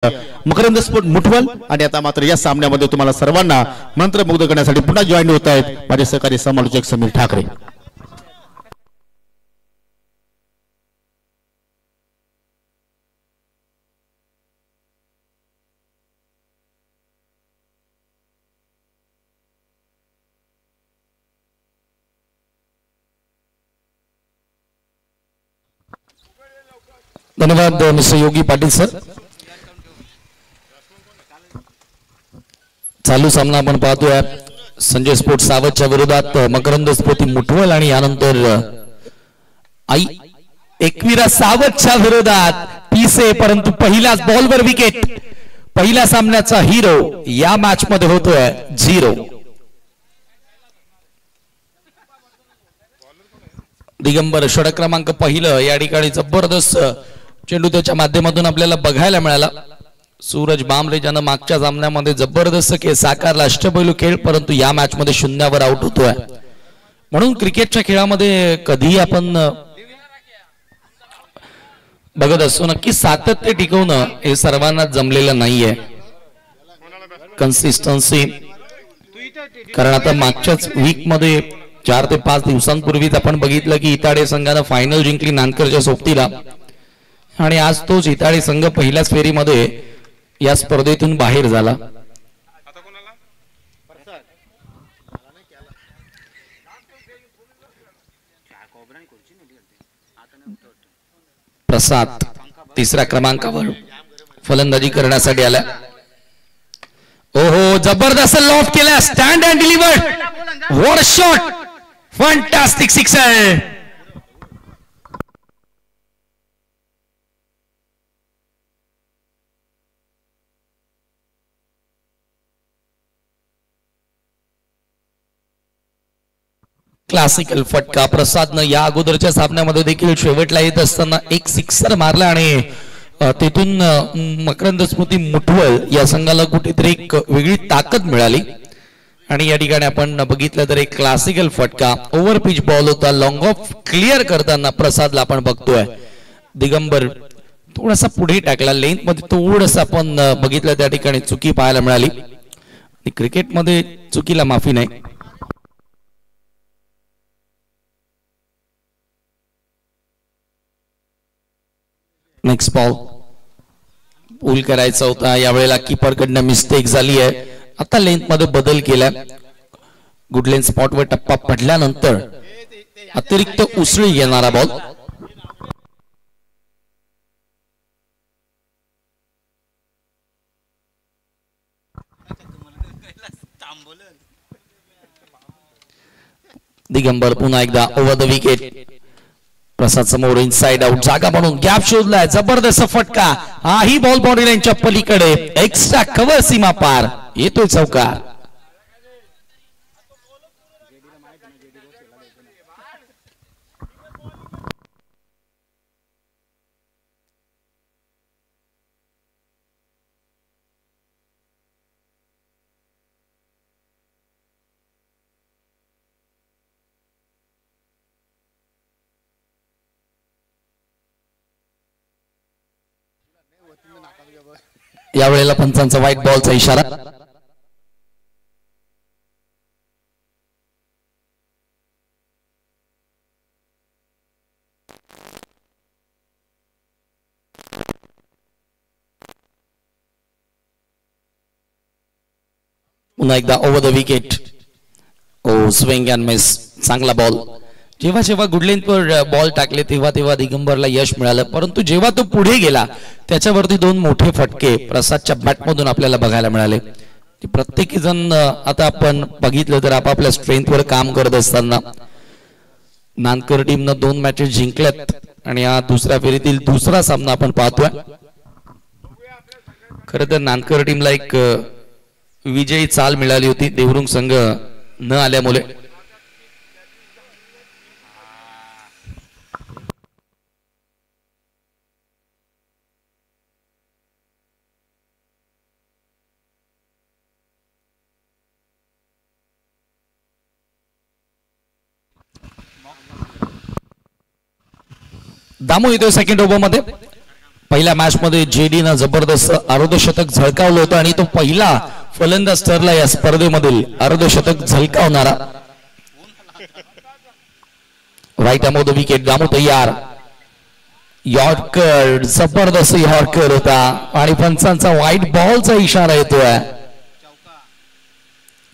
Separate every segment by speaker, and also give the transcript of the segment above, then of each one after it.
Speaker 1: मकरंद sport मुठवल आणि आता मात्र या सामन्यामध्ये तुम्हाला सर्वांना मंत्रमुग्ध करण्यासाठी पुन्हा जॉईन होत आहेत माझे सहकारी समालोचक समीर ठाकरे.
Speaker 2: धन्यवाद मिस्टर योगी पाटील सर. चालू सामना आपण पाहतोय संजय स्पोर्ट्स सावतच्या विरोधात मकरंद स्फूर्ती मुठवल आणि यानंतर आई एकविरा सावतच्या विरोधात पीसे. परंतु पहिल्याच बॉलवर विकेट. पहिल्या सामन्याचा हिरो या मॅच मध्ये होतोय 0. दिगंबर षटक क्रमांक पहिलं या ठिकाणी जबरदस्त चेंडू त्याच्या माध्यमातून आपल्याला बघायला मिळाला. सूरज बामरे ज्यानं मागच्या सामन्यामध्ये जबरदस्त खेळ साकारला अष्टपैलू खेळ, परंतु या मॅच मध्ये 0वर आउट होतोय. म्हणून क्रिकेटच्या खेळामध्ये कधीही आपण बघत असतो नक्की सातत्य टिकवणं हे सर्वांना जमलेलं नाहीये. कन्सिस्टन्सी, कारण आता मागच्याच वीक मध्ये 4 ते 5 दिवसांपूर्वीच आपण बघितलं की इताडे संघानं फायनल जिंकली नानकरच्या सोबतीला आणि आज तोच इताडे संघ पहिल्याच फेरीमध्ये या स्पर्धेतून बाहेर झाला. प्रसाद तिसऱ्या क्रमांकावर फलंदाजी करण्यासाठी आला. ओहो, जबरदस्त लॉफ्ट केला. Stand and delivered. What a shot. Fantastic sixer. Classical फटका. प्रसादनं या अगोदरच्या सामन्यामध्ये देखील शेवटला येत असताना एक सिक्सर मारला आणि तिथून मकरंद स्फूर्ती मुठवल या संघाला कुठेतरी एक वेगळी ताकद मिळाली. आणि या ठिकाणी आपण बघितलं तर एक क्लासिकल फटका ओव्हर पिच बॉल होता. लॉंग ऑफ क्लिअर करताना प्रसादला आपण बघतोय. दिगंबर थोडासा पुढे टाकला. लेंथ मध्ये थोडंसं आपण बघितलं त्या ठिकाणी चुकी पाहायला मिळाली. क्रिकेटमध्ये चुकीला माफी नाही. नेक्स्ट बॉल पूल करायचा होता. यावेळेला कीपरकडनं मिस्टेक झाली आहे. आता लेंथ मध्ये बदल केला. गुडलेन स्पॉटवर टप्पा पडल्यानंतर अतिरिक्त उसळी येणारा बॉल. दिगंबर पुन्हा एकदा ओव्हर द विकेट. प्रसाद समोर इनसाइड आउट जागा म्हणून गॅप शोधलाय. जबरदस्त फटका. हाही बॉल बाउंड्री लाईनच्या पलीकडे. एक्स्ट्रा कव्हर सीमा पार. येतोय चौकार. यावेळेला पंचांचा व्हाईट बॉलचा इशारा. पुन्हा एकदा ओव्हर द विकेट. ओ स्विंग अँड मिस. चांगला बॉल. जेव्हा जेव्हा गुडलेनवर बॉल टाकले तेव्हा तेव्हा दिगंबरला यश मिळालं, परंतु जेव्हा तो पुढे गेला त्याच्यावरती 2 मोठे फटके प्रसादच्या बॅटमधून आपल्याला बघायला मिळाले. प्रत्येक जण आता आपण बघितलं तर आपापल्या स्ट्रेंथवर काम करत असताना नानकर टीमनं 2 मॅचेस जिंकल्यात आणि हा दुसऱ्या फेरीतील दुसरा सामना आपण पाहतोय. खरं तर नानकर टीमला एक विजयी चाल मिळाली होती देवरुंग संघ न आल्यामुळे. दामो येतोय सेकंड ओव्हर मध्ये. पहिल्या मॅच मध्ये जेडी न जबरदस्त अर्धशतक झळकावलं होतं आणि तो पहिला फलंदाज ठरला या स्पर्धेमधील अर्धशतक झळकावणारा. Right Amod wicket. दामू तयार. यॉर्कर जबरदस्त यॉर्कर होता आणि पंचांचा व्हाईट बॉलचा इशारा येतोय.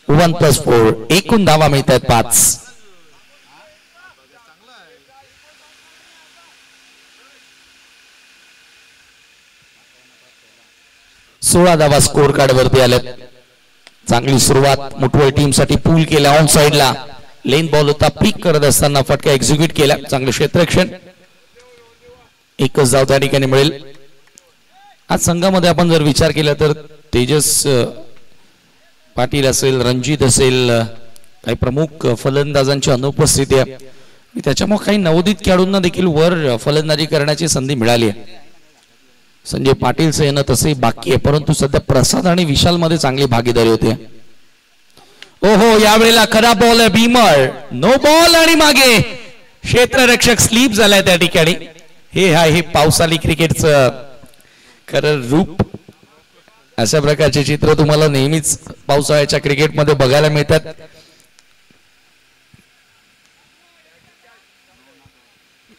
Speaker 2: 1+4 एकूण धावा मिळत आहेत 5. सोळा धावा स्कोर कार्ड वरती आल्यात. चांगली सुरुवात मुठवळ टीम साठी पूल केला. ऑन साइडला लेन बॉल होता. पिक करत असताना फटका एक्झिक्यूट केला. चांगलं क्षेत्ररक्षण. एकच धाव त्या ठिकाणी मिळेल. आज संघामध्ये आपण जर विचार केला तर तेजस पाटील असेल, रणजित असेल, काही प्रमुख फलंदाजांची अनुपस्थिती आहे. त्याच्यामुळे काही नवोदित खेळाडूंना देखील वर फलंदाजी करण्याची संधी मिळाली आहे. संजय पाटीलचं येणं तसे बाकी आहे, परंतु सध्या प्रसाद आणि विशाल मध्ये चांगली भागीदारी होते. ओहो, यावेळेला खरा बॉल आहे. भीमर नो बॉल आणि मागे क्षेत्ररक्षक स्लीप झालाय त्या ठिकाणी. हे पावसाळी क्रिकेटचं खरं रूप. अशा प्रकारचे चित्र तुम्हाला नेहमीच पावसाळ्याच्या क्रिकेटमध्ये बघायला मिळतात.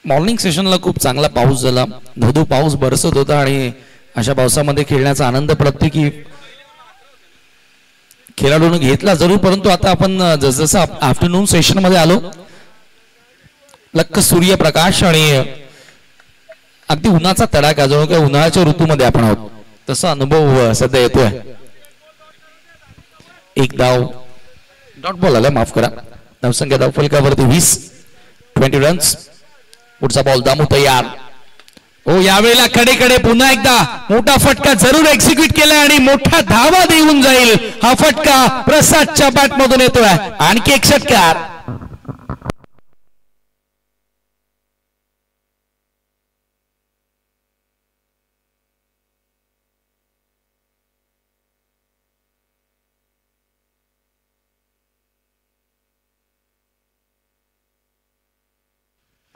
Speaker 2: मॉर्निंग सेशनला खूप चांगला पाऊस झाला. धोधो पाऊस बरसत होता आणि अशा पावसामध्ये खेळण्याचा आनंद प्रत्येकी खेळाडूंनी घेतला जरूर. परंतु आता आपण जसजसं आफ्टरनून सेशन मध्ये आलो, लक्क सूर्यप्रकाश आणि अगदी उन्हाचा तडाखा, जणू काय उन्हाळ्याच्या ऋतूमध्ये आपण आहोत तसा अनुभव सध्या येतोय. एक धाव डॉट बॉल आला, माफ करा. धावसंख्या धावफलकावरती 20 रन्स. पुढचा बॉल. दामू तयार. हो, यावेळेला कडे पुन्हा एकदा मोठा फटका जरूर एक्झिक्यूट केला आणि मोठा धावा देऊन जाईल. हा फटका प्रसादच्या बॅट मधून येतोय. आणखी एक षटकार.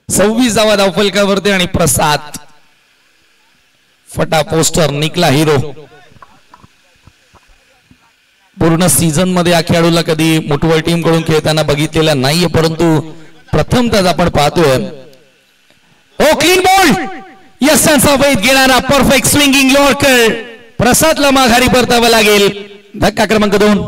Speaker 2: सव्वीस धावा धावफलकावरती आणि प्रसाद फटा पोस्टर निकला हिरो. पूर्ण सीझन मध्ये या खेळाडूला कधी मुठवळ टीम कडून खेळताना बघितलेला नाहीये, परंतु प्रथमतः आपण पाहतोय. ओ, क्लीन बॉल. यशांचा वेध घेणारा परफेक्ट स्विंगिंग यॉर्कर. प्रसादला माघारी परतावा लागेल. धक्का क्रमांक 2.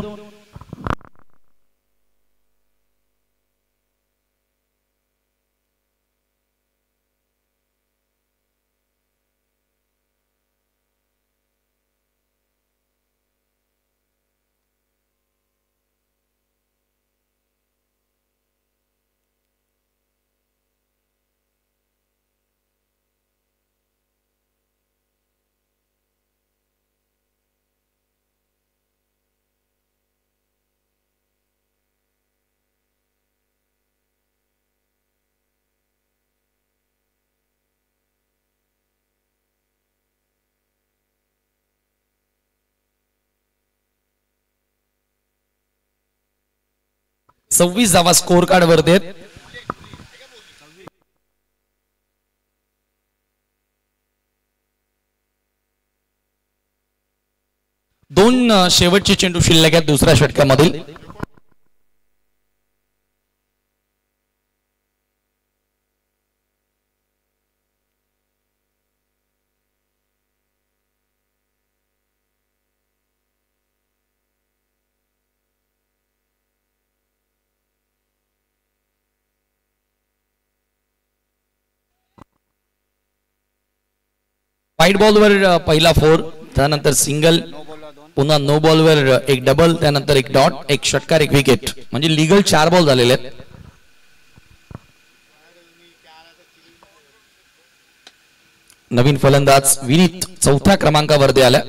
Speaker 2: सव्वीस धावा स्कोर कार्ड वर देत. दोन शेवटचे चेंडू शिल्लक आहेत दुसऱ्या षटकामधील. व्हाईट बॉलवर पहिला 4, त्यानंतर सिंगल, पुन्हा नो बॉलवर एक डबल, त्यानंतर एक डॉट, एक षटकार, एक विकेट, म्हणजे लीगल 4 बॉल झालेले आहेत. नवीन फलंदाज विनीत चौथ्या क्रमांकावरती आला.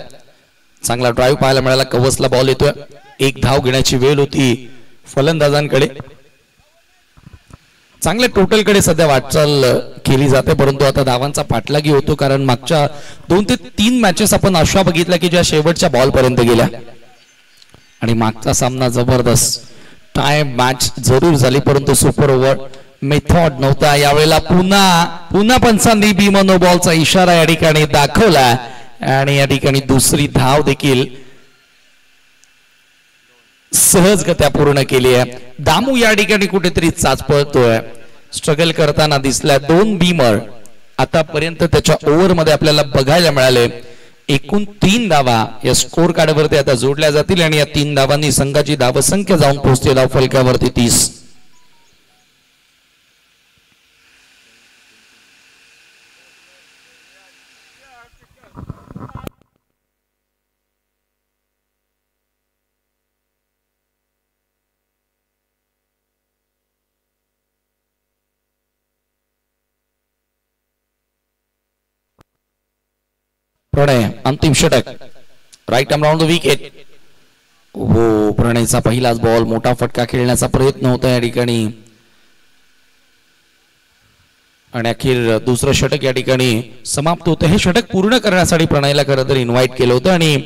Speaker 2: चांगला ड्राईव्ह पाहायला मिळाला. कवसला बॉल येतोय. एक धाव घेण्याची वेळ होती फलंदाजांकडे. चांगल्या टोटल कडे सध्या वाटचाल केली जाते, परंतु आता धावांचा पाठलागी होतो, कारण मागच्या 2 ते 3 मॅचेस आपण अशा बघितल्या की ज्या शेवटच्या बॉल पर्यंत गेल्या आणि मागचा सामना जबरदस्त टाय मॅच जरूर झाली, परंतु सुपर ओव्हर मेथॉड नव्हता यावेळेला पुन्हा पंचांनी बी नो बॉलचा इशारा या ठिकाणी दाखवला आणि या ठिकाणी दुसरी धाव देखील सहजगत्या पूर्ण केली आहे. दामू या ठिकाणी कुठेतरी चाचपळतोय, स्ट्रगल करताना दिसला. 2 बीमर आतापर्यंत त्याच्या ओव्हर मध्ये आपल्याला बघायला मिळाले. एकूण 3 धावा या स्कोर कार्ड वरती आता जोडल्या जातील आणि या 3 धावांनी संघाची धावसंख्या जाऊन पोहोचते धाव फलकावरती 30. प्रणय अंतिम षटक, right arm round the wicket. हो, प्रणयचा पहिलाच बॉल, मोठा फटका खेळण्याचा प्रयत्न होता या ठिकाणी आणि अखेर दुसरं षटक या ठिकाणी समाप्त होतं. हे षटक पूर्ण करण्यासाठी प्रणयला खरं तर इन्व्हाइट केलं होतं आणि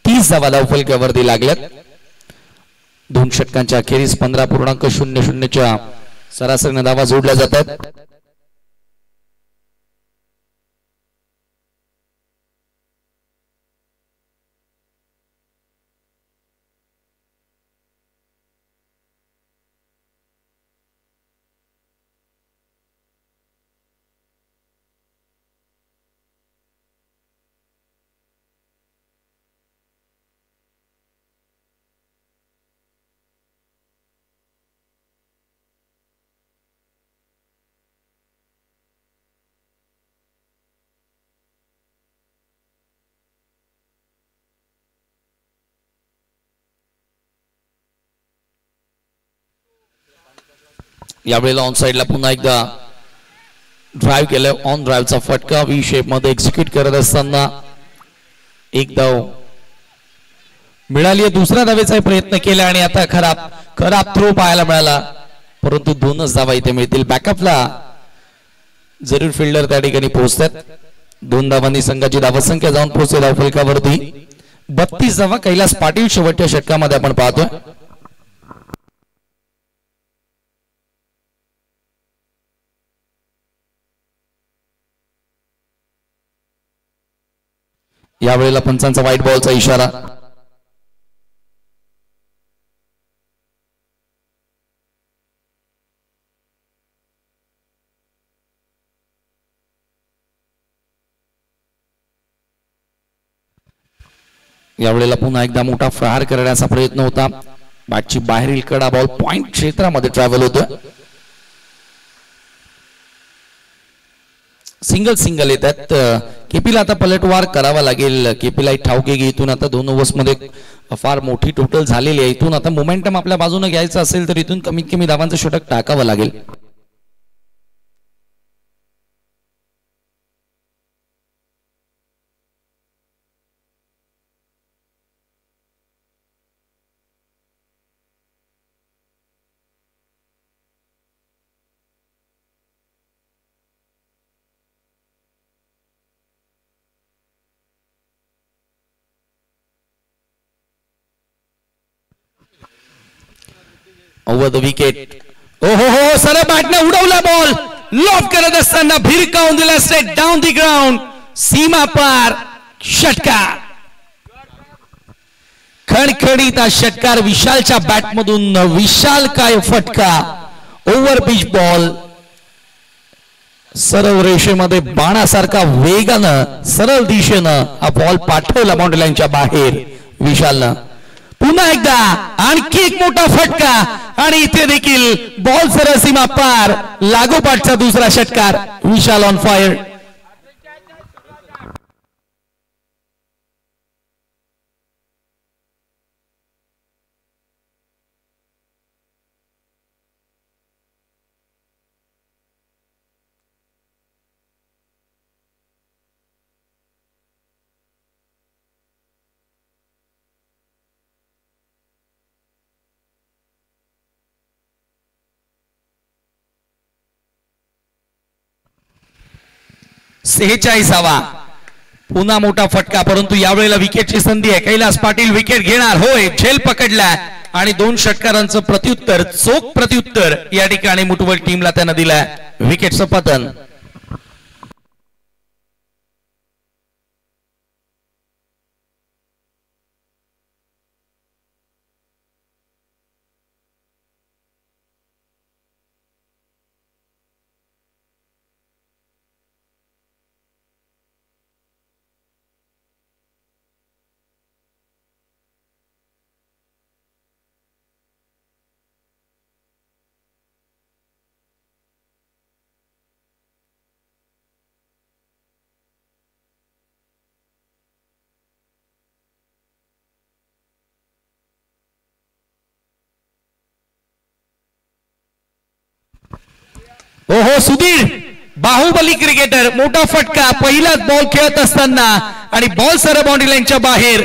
Speaker 2: 30 धावा धावफलकावरती लागल्यात. 2 षटकांच्या अखेरीस 15.00 सरासरीने धावा जोडल्या जातात. यावेळेला ऑन साइडला पुन्हा एकदा ड्राइव्ह केलं. ऑन ड्राइव्हचा फटका व्ही शेप मध्ये एक्झिक्यूट करत असताना 1 धाव मिळाली. दुसऱ्या धावेचा प्रयत्न केला आणि आता खराब थ्रो पाहायला मिळाला, परंतु 2च धावा इथे मिळतील. बॅकअपला जरूर फिल्डर त्या ठिकाणी पोहोचतात. 2 धावांनी संघाची धावसंख्या जाऊन पोहोचते धावफलकावरती 32 धावा. कैलास पाटील शेवटच्या षटकामध्ये आपण पाहतोय. यावेळेला पंचांचा व्हाईट बॉलचा इशारा. यावेळेला पुन्हा एकदा मोठा प्रहार करण्याचा प्रयत्न होता. बॅटची बाहेरील कडा बॉल पॉइंट क्षेत्रामध्ये ट्रॅव्हल होतोय. सिंगल येतात. केपीला आता पलटवार करावा लागेल. केपीला ठाऊक आहे इथून आता 2 ओव्हर्स मध्ये फार मोठी टोटल झालेली आहे. इथून आता मोमेंटम आपल्या बाजूने घ्यायचं असेल तर इथून कमीत कमी धावांचं षटक टाकावं लागेल. Over the wicket. हो सरळ बॅटने उडवला बॉल. लॉफ करत असताना भिरकावून दिला स्ट्रेट डाऊन दी ग्राउंड. सीमा पार षटकार. खणखणीत षटकार विशालच्या बॅटमधून. विशाल काय फटका. ओव्हर पिच बॉल सरळ रेषेमध्ये बाणासारखा वेगानं सरळ दिशेनं हा बॉल पाठवला बाउंड्री लाईनच्या बाहेर विशालनं. पुन्हा एकदा आणखी एक मोठा फटका आणि इथे देखील बॉल सरळ सीमा पार. लागोपाठचा दुसरा षटकार. विशाल ऑन फायर. सेहेचाळीसावा. पुन्हा मोठा फटका, परंतु यावेळेला विकेटची संधी आहे. कैलास पाटील विकेट घेणार. होय, झेल पकडला आणि 2 षटकारांचं प्रत्युत्तर, चोख प्रत्युत्तर या ठिकाणी मुठवल टीमला त्यानं दिलाय. विकेटचं पतन. ओहो सुधीर, बाहुबली क्रिकेटर, मोठा फटका पहिलाच बॉल खेळत असताना आणि बॉल सर बाउंड्री लाईनच्या बाहेर.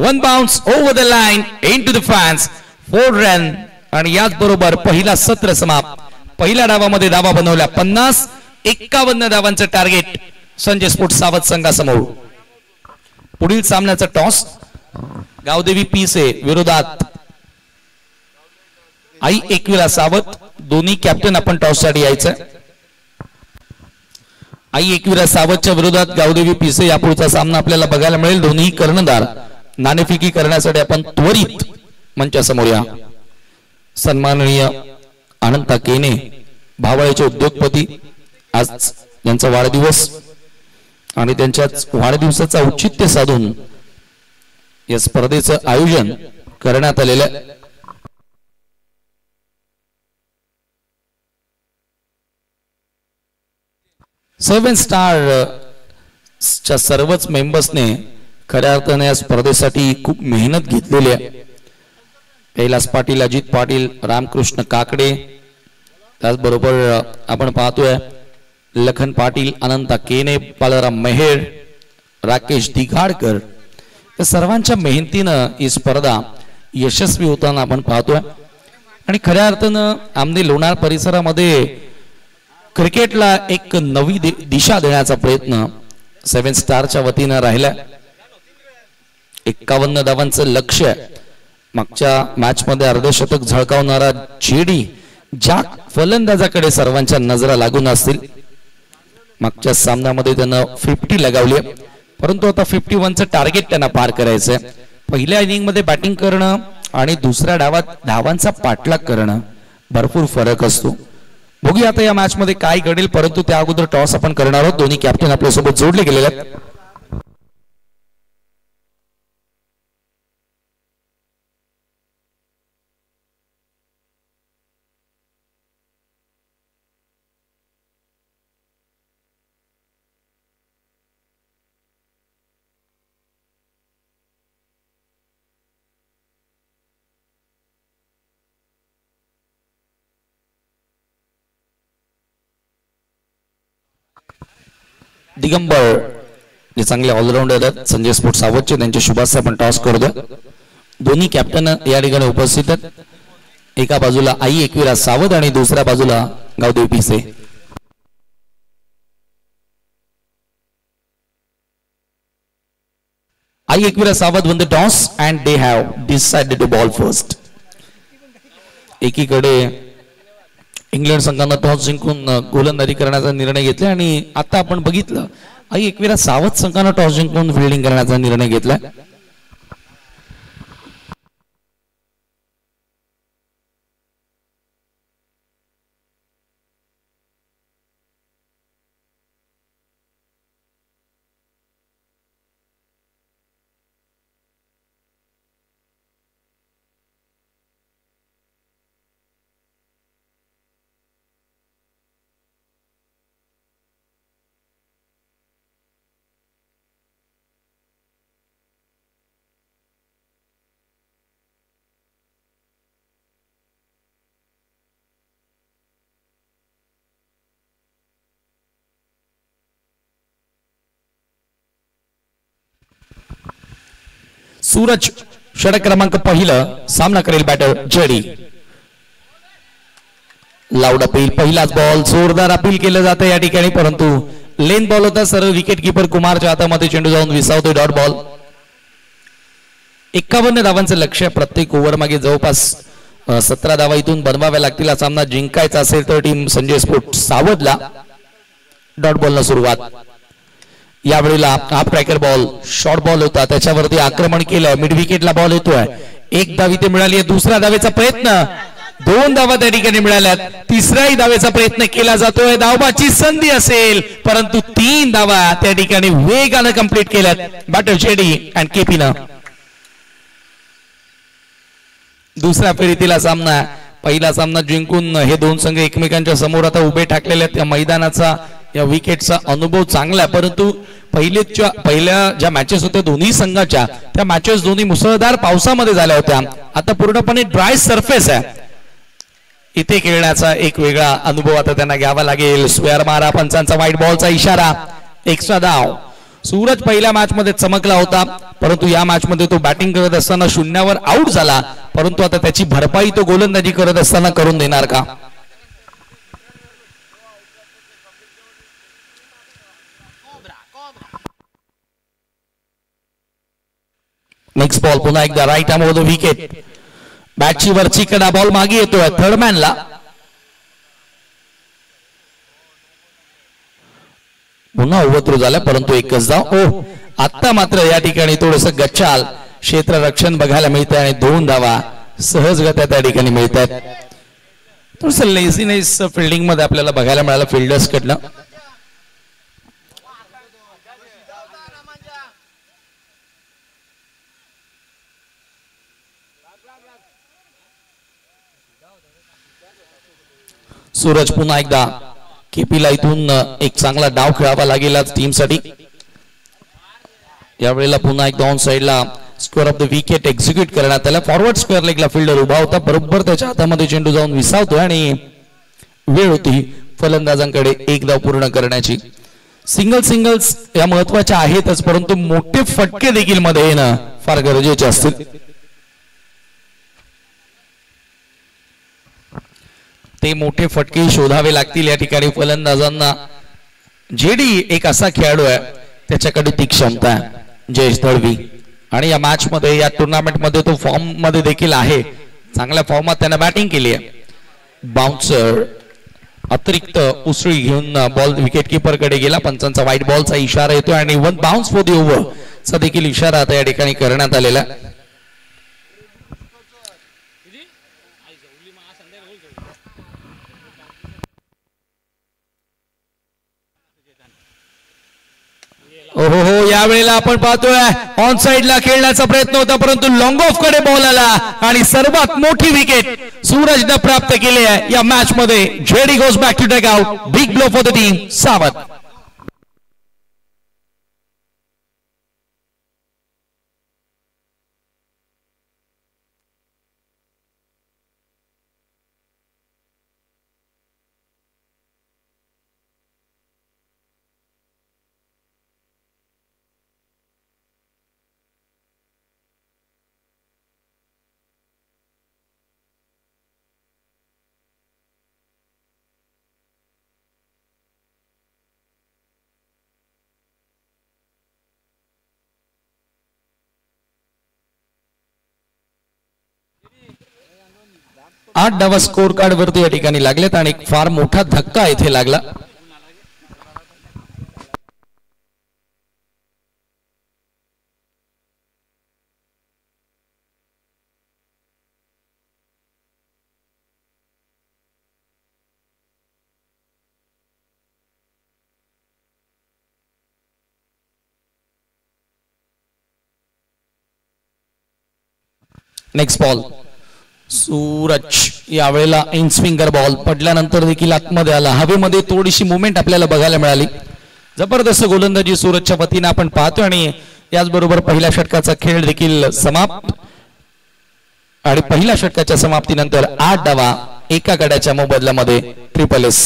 Speaker 2: 1 bounce over the line into the fans. 4 run आणि याच बरोबर पहिला सत्र समाप्त. पहिल्या डावामध्ये धावा बनवल्या 50-51 धावांचं टार्गेट संजय स्पोर्ट्स सावध संघासमोर. पुढील सामन्याचा टॉस गावदेवी पीसे विरोधात आई एकविरा सावध. दोन्ही कॅप्टन आपण टॉस साठी यायचं. आई एकविरा सावधच्या विरोधात गावदेवी पिसे यापुढचा सामना आपल्याला बघायला मिळेल. दोन्ही कर्णधार नाणेफेकी करण्यासाठी आपण त्वरित मंचासमोर या. सन्माननीय अनंता केने, भावळ्याचे उद्योगपती, आज त्यांचा वाढदिवस आणि त्यांच्याच वाढदिवसाचा औचित्य साधून या स्पर्धेचं आयोजन करण्यात आलेलं. 7 स्टार च्या सर्वच मेंबर्सने खऱ्या अर्थाने या स्पर्धेसाठी खूप मेहनत घेतलेली आहे. कैलास पाटील, अजित पाटील, रामकृष्ण काकडे, त्याचबरोबर आपण पाहतोय लखन पाटील, अनंता केने, बालराम मेहेर, राकेश दिघाडकर, या सर्वांच्या मेहनतीनं ही स्पर्धा यशस्वी होताना आपण पाहतोय. आणि खऱ्या अर्थानं आमने लोणार परिसरामध्ये क्रिकेटला एक नवी दिशा देण्याचा प्रयत्न 7 स्टारच्या वतीनं राहिला. 51 धावांचं लक्ष्य. मागच्या मॅच मध्ये अर्धशतक झळकावणारा जेडी ज्या फलंदाजाकडे सर्वांच्या नजरा लागून असतील. मागच्या सामन्यामध्ये त्यानं 50 लगावली, परंतु आता 51चं टार्गेट त्यांना पार करायचंय. पहिल्या इनिंग मध्ये बॅटिंग करणं आणि दुसऱ्या डावात धावांचा पाठलाग करणं भरपूर फरक असतो. बघूया आता या मॅच मध्ये काय घडेल, परंतु त्या अगोदर टॉस आपण करणार आहोत. दोन्ही कॅप्टन आपल्या सोबत जोडले गेलेले आहेत. दिगंबर जे चांगले ऑलराऊंडर आहेत संजय स्पोर्ट्स सावधचे, त्यांच्या शुभाशय आपण टॉस करू द्या. दोन्ही कॅप्टन या ठिकाणी उपस्थित आहेत. एका बाजूला आई एकविरा सावध आणि दुसऱ्या बाजूला गावदेवी पिसे. Aai Ekvira Savadh won the toss and they have decided to bowl first. एकीकडे इंग्लंड संघानं टॉस जिंकून गोलंदाजी करण्याचा निर्णय घेतला आणि आता आपण बघितलं आई एकविरा सावध संघानं टॉस जिंकून फिल्डिंग करण्याचा निर्णय घेतला. सूरज षटक क्रमांक पहिलं सामना करेल बॅटर जेडी. लाऊड अपील, पहिलाच बॉल जोरदार अपील केलं जातं या ठिकाणी, परंतु लेन बॉल होता. सर्व विकेट कीपर कुमारच्या हातामध्ये चेंडू जाऊन विसावतोय डॉट बॉल. 51 धावांचं लक्ष्य प्रत्येक ओव्हर मागे जवळपास 17 धावा इथून बनवाव्या लागतील. हा सामना जिंकायचा असेल तर टीम संजय स्पोर्ट सावधला. डॉट बॉलला सुरुवात. यावेळेला half tracker ball short ball होता, त्याच्यावरती आक्रमण केलं. मिड विकेटला बॉल येतोय. एक धाव इथे मिळाली आहे. दुसऱ्या धावेचा प्रयत्न, 2 धावा त्या ठिकाणी मिळाल्यात. तिसऱ्याही धावेचा प्रयत्न केला जातोय. धावबाची संधी असेल परंतु 3 धावा त्या ठिकाणी वेगानं कंप्लीट केल्यात बॅटर जेडी अँड केपीनं. दुसऱ्या फेरीतील सामना, पहिला सामना जिंकून हे दोन संघ एकमेकांच्या समोर आता उभे ठाकलेले आहेत. या मैदानाचा, या विकेटचा अनुभव चांगला आहे, परंतु पहिल्या ज्या मॅचेस होत्या दोन्ही संघाच्या, त्या मॅचेस दोन्ही मुसळधार पावसामध्ये झाल्या होत्या. आता पूर्णपणे ड्राय सरफेस आहे. इथे खेळण्याचा एक वेगळा अनुभव आता त्यांना घ्यावा लागेल. स्क्वेअर मारा, पंचांचा व्हाईट बॉलचा इशारा, एक्स्ट्रा धाव. सूरज पहिल्या मॅच मध्ये चमकला होता, परंतु या मॅच मध्ये तो बॅटिंग करत असताना शून्यावर आउट झाला. परंतु आता त्याची भरपाई तो गोलंदाजी करत असताना करून देणार का? नेक्स्ट बॉल पुन्हा एकदा right arm over the wicket. बॅटची वरची कडा, बॉल मागे येतोय थर्ड मॅनला. पुन्हा ओव्हरथ्रो झाला परंतु एकच धाव. ओ आता मात्र या ठिकाणी थोडस गच्चाल क्षेत्ररक्षण बघायला मिळतंय आणि 2 धावा सहजगत्या त्या ठिकाणी मिळत आहेत. थोडस लेझीनेस फिल्डिंग मध्ये आपल्याला बघायला मिळालं फिल्डर्स कडनं. सूरज पुन्हा एकदा, केपीला इथून एक चांगला डाव खेळावा लागेल आज टीमसाठी. यावेळेला पुन्हा एकदा ऑन साइडला square of the wicket execute करण्यात आला. फॉरवर्ड स्क्वेअर लेगला फिल्डर उभा होता, बरोबर त्याच्या हातामध्ये चेंडू जाऊन विसावतोय आणि वेळ होती फलंदाजांकडे एक धाव पूर्ण करण्याची. सिंगल्स या महत्वाच्या आहेतच, परंतु मोठे फटके देखील मध्ये येणं फार गरजेचे असतील. ते मोठे फटके शोधावे लागतील या ठिकाणी फलंदाजांना. जेडी एक असा खेळाडू आहे, त्याच्याकडे ती क्षमता आहे, जयेश दळवी, आणि या मॅच मध्ये, या टुर्नामेंट मध्ये तो फॉर्म मध्ये देखील आहे. चांगल्या फॉर्मात त्याने बॅटिंग केली आहे. बाउन्सर अतिरिक्त उसळी घेऊन बॉल विकेट किपर कडे गेला. पंचांचा व्हाईट बॉलचा इशारा येतोय आणि 1 बाउन्स फॉर द ओव्हर चा देखील इशारा आता या ठिकाणी करण्यात आलेला आहे. हो, यावेळेला आपण पाहतोय ऑन साइडला खेळण्याचा प्रयत्न होता, परंतु लॉंग ऑफ कडे बॉल आला आणि सर्वात मोठी विकेट सूरजने प्राप्त केली आहे या मॅच मध्ये. JD goes back to take out. Big blow for the team Savadh. आठ डावा स्कोर कार्ड वरती या ठिकाणी लागलेत आणि एक फार मोठा धक्का इथे लागला. नेक्स्ट बॉल सूरज, यावेळेला इन स्विंगर बॉल पडल्यानंतर देखील आतमध्ये आला. हवेमध्ये थोडीशी मुवमेंट आपल्याला बघायला मिळाली. जबरदस्त गोलंदाजी सूरजच्या वतीने आपण पाहतो आणि याचबरोबर पहिल्या षटकाचा खेळ देखील समाप्त. आणि पहिल्या षटकाच्या समाप्तीनंतर 8 डावा एका गड्याच्या मोबदल्यामध्ये ट्रिपल एस.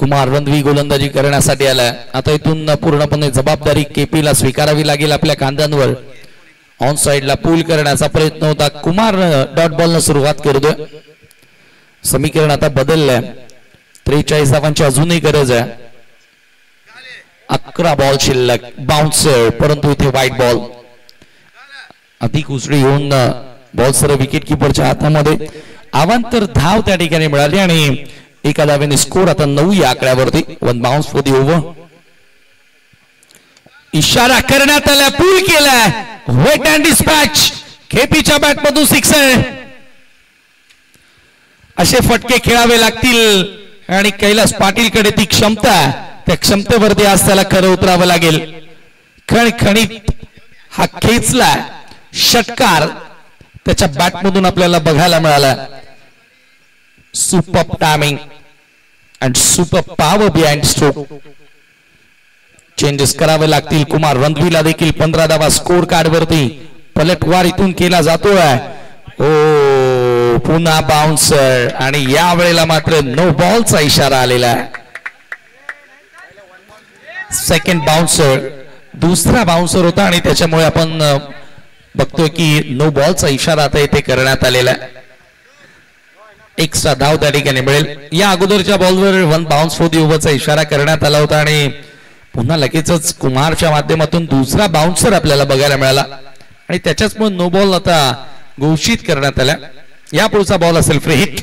Speaker 2: कुमार रणवी गोलंदाजी करण्यासाठी आलाय. आता इथून पूर्णपणे जबाबदारी केपीला स्वीकारावी लागेल आपल्या खांद्यांवर. ऑन साइडला पूल करण्याचा प्रयत्न होता. कुमार डॉट बॉल न सुरुवात करतोय. समीकरण आता बदललंय. 43 धावांची अजूनही गरज आहे. 11 बॉल शिल्लक. बाउन्सर, परंतु इथे व्हाईट बॉल. अधिक उसळी येऊन बॉल सर विकेट किपरच्या हातामध्ये. अवांतर धाव त्या ठिकाणी मिळाली आणि एका धावेने स्कोर आता 9 या आकड्यावरती. 1 बाउन्स फॉर दी ओव्हर. इशारा करण्यात आला, पूल केलाय. Wait and dispatch. केपीच्या बॅटमधून सिक्सर. असे फटके खेळावे लागतील आणि कैलास पाटीलकडे ती क्षमता, त्या क्षमतेवरती आज त्याला खरं उतरावं लागेल. खणखणीत हा खेचला षटकार त्याच्या बॅटमधून आपल्याला बघायला मिळाला. Super timing and super power behind stroke. Changes करावे लागतील. कुमार रणवीला देखील 15 धावा स्कोर कार्ड वरती. पलटवार इथून केला जातोय. ओ पुन्हा बाउन्सर आणि या वेळेला मात्र नो बॉलचा इशारा आलेला आहे. सेकंड बाउन्सर, दुसरा बाउन्सर होता आणि त्याच्यामुळे आपण बघतोय की नो बॉलचा इशारा आता इथे करण्यात आलेला आहे. एक्स्ट्रा धाव त्या ठिकाणी मिळेल. या अगोदरच्या बॉलवर 1 बाउन्स फॉर दी ओव्हरचा इशारा करण्यात आला होता आणि पुन्हा लगेचच कुमारच्या माध्यमातून दुसरा बाउन्सर आपल्याला बघायला मिळाला आणि त्याच्याचमुळे नो बॉल आता घोषित करण्यात आला. या पुढचा बॉल असेल फ्री हिट.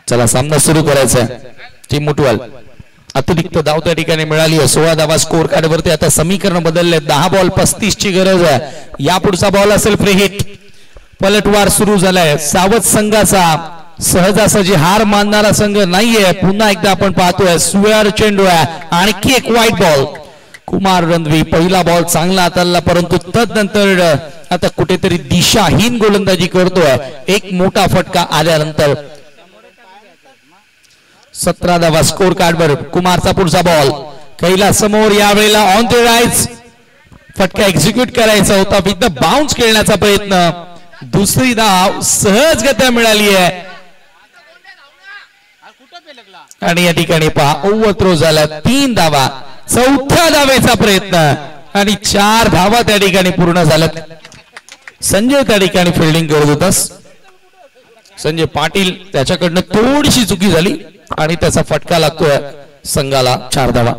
Speaker 2: चला सामना सुरू करायचा आहे. टीम मुटवाल अतिरिक्त धाव त्या ठिकाणी मिळाली. 16 धावा स्कोर कार्ड वरती. आता समीकरण बदलले. 10 बॉल 35 ची गरज आहे. या पुढचा बॉल असेल फ्री हिट. पलटवार सुरू झालाय. सावध संघाचा सहजासहजी हार मानणारा संघ नाहीये. पुन्हा एकदा आपण पाहतोय स्क्वेअर चेंडू आहे. आणखी एक व्हाईट बॉल. कुमार रणवी पहिला बॉल चांगला हाताळला, परंतु तदनंतर आता कुठेतरी दिशाहीन गोलंदाजी करतोय. एक मोठा फटका आल्यानंतर 17 धावा स्कोर कार्डवर. कुमारचा पुढचा बॉल कैलास समोर. यावेळेला ऑन द राईज फटका एक्झिक्यूट करायचा होता. विथ द बाउन्स खेळण्याचा प्रयत्न. दुसरी धाव सहजगत्या मिळाली आहे आणि या ठिकाणी पहा ओव्हर थ्रो झाला. 3 धावा. चौथ्या धावेचा प्रयत्न आणि 4 धावा त्या ठिकाणी पूर्ण झाल्यात. संजय त्या ठिकाणी फिल्डिंग करत होतास. संजय पाटील त्याच्याकडनं थोडीशी चुकी झाली आणि त्याचा फटका लागतोय संघाला. 4 धावा.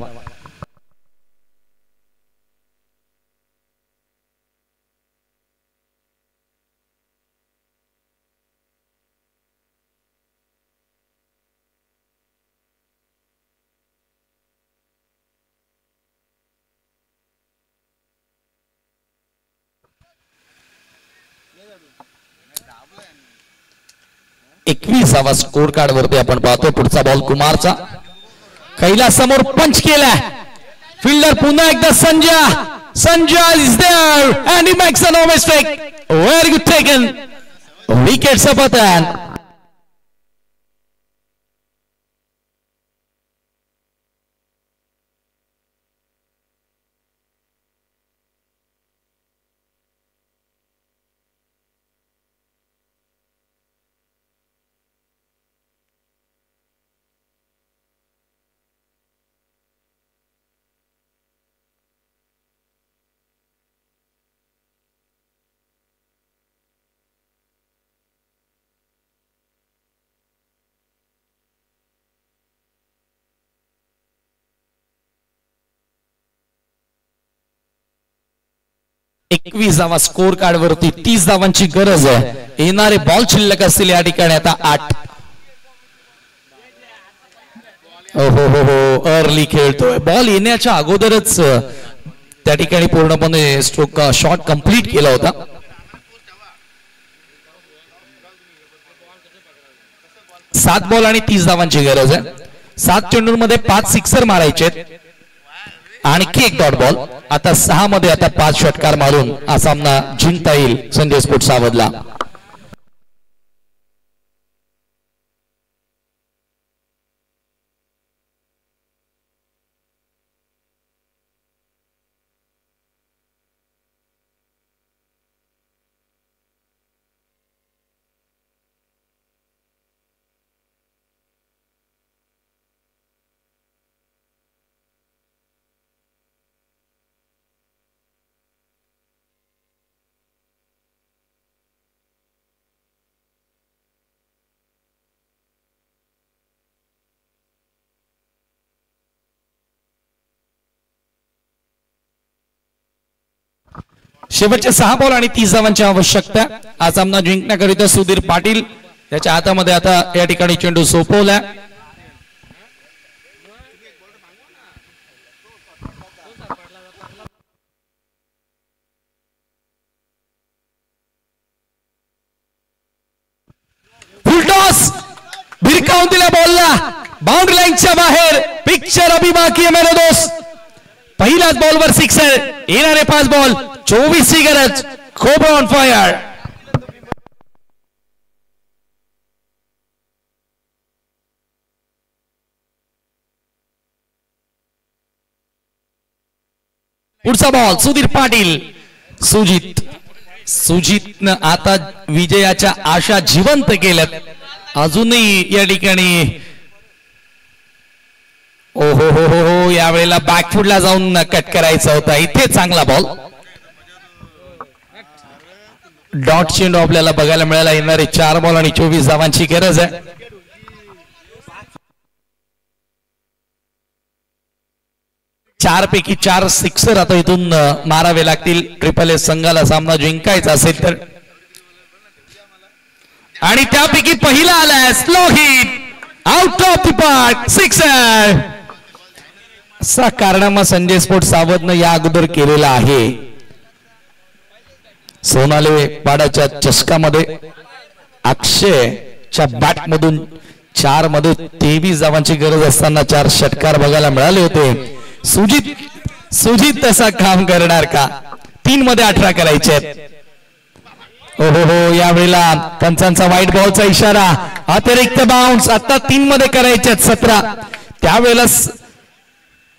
Speaker 2: एकविसावा स्कोर कार्ड वरती आपण पाहतो. पुढचा बॉल कुमारचा. कैलास समोर पंच केला. फिल्डर पुन्हा एकदा Sanjay. Sanjay is there and he makes a no mistake. Very good taken. विकेटचा पतन. एकविसावा स्कोर कार्ड वरती. 30 धावांची गरज आहे. येणारे बॉल शिल्लक असतील या ठिकाणी आता 8. हो हो हो अर्ली खेळतोय. बॉल येण्याच्या अगोदरच त्या ठिकाणी पूर्णपणे स्ट्रोक शॉट कंप्लीट केला होता. सात बॉल आणि 30 धावांची गरज आहे. 7 चेंडूंमध्ये 5 सिक्सर मारायचे. आणखी एक डॉट बॉल. आता 6 मध्ये आता 5 षटकार मारून हा सामना जिंकता येईल संजय स्पोर्ट्स सावधला. शेवटचे 6 बॉल आणि 30 धावांची आवश्यकता. हा सामना जिंकण्याकरिता सुधीर पाटील याच्या हातामध्ये आता या ठिकाणी चेंडू सोपवला. फुलटॉस भिरकावून दिल्या बॉलला बाउंड्री लाईनच्या बाहेर. पिक्चर अभी बाकी है मेरे दोस्त. पहिल्याच बॉलवर सिक्सर. येणारे 5 बॉल 24 ची गरज. Cobra on fire. पुढचा बॉल सुधीर पाटील. सुजितनं आता विजयाच्या आशा जिवंत केल्यात. अजूनही या ठिकाणी ओहो हो हो हो यावेळेला बॅकफुटला जाऊन कट करायचा होता. इथे चांगला बॉल. डॉट चेंडू आपल्याला बघायला मिळाला. येणारे 4 बॉल आणि 24 धावांची गरज आहे. 4 पैकी 4 सिक्सर आता इथून मारावे लागतील ट्रिपल एस संघाला सामना जिंकायचा असेल तर. आणि त्यापैकी पहिला आलाय slow hit out of the park sixer. असा कारनामा संजय स्पोर्ट सावधनं या अगोदर केलेला आहे. सोनाले पाडाच्या चषकामध्ये अक्षयच्या बॅट मधून 4 मध्ये 23 धावांची गरज असताना 4 षटकार बघायला मिळाले होते. सुजित तसा काम करणार का? 3 मध्ये 18 करायचे. ओहो हो यावेळेला पंचांचा व्हाईट बॉलचा इशारा. अतिरिक्त बाउन्स आता 3 मध्ये करायचे 17. त्यावेळेला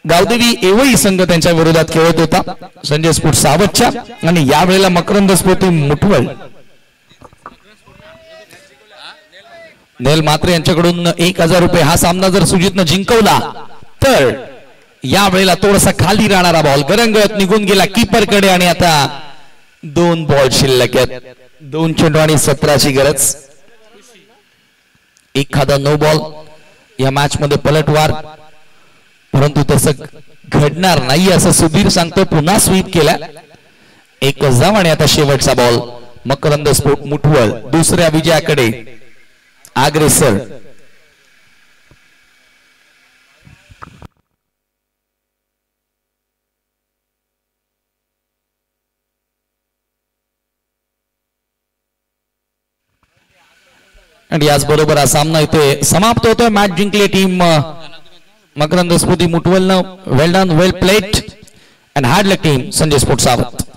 Speaker 2: गावदेवी एवढी संघ त्यांच्या विरोधात खेळत होता संजय स्पोर्ट सावधच्या. आणि यावेळेला मकरंद स्फूर्ती मुठवल नेल मात्रे यांच्याकडून 1000 रुपये. हा सामना जर सुजितनं जिंकवला तर यावेळेला थोडासा खाली राहणारा बॉल गरंगत निघून गेला कीपर कडे. आणि आता 2 बॉल शिल्लक आहेत. 2 चेंडू आणि 17ची गरज. एखादा नो बॉल या मॅच मध्ये पलटवार. परंतु तसं घडणार नाही असं सुधीर सांगतो. पुन्हा स्वीप केला. 1 धाव आणि आता शेवटचा बॉल. मकरंद स्फोट मुठवळ दुसऱ्या विजयाकडे अग्रेसर. आणि याचबरोबर हा सामना इथे समाप्त होतोय. मॅच जिंकली टीम मकरंद स्फूर्ती मुठवलनं. Well done, well played and hard luck team Sanjay sports सावध.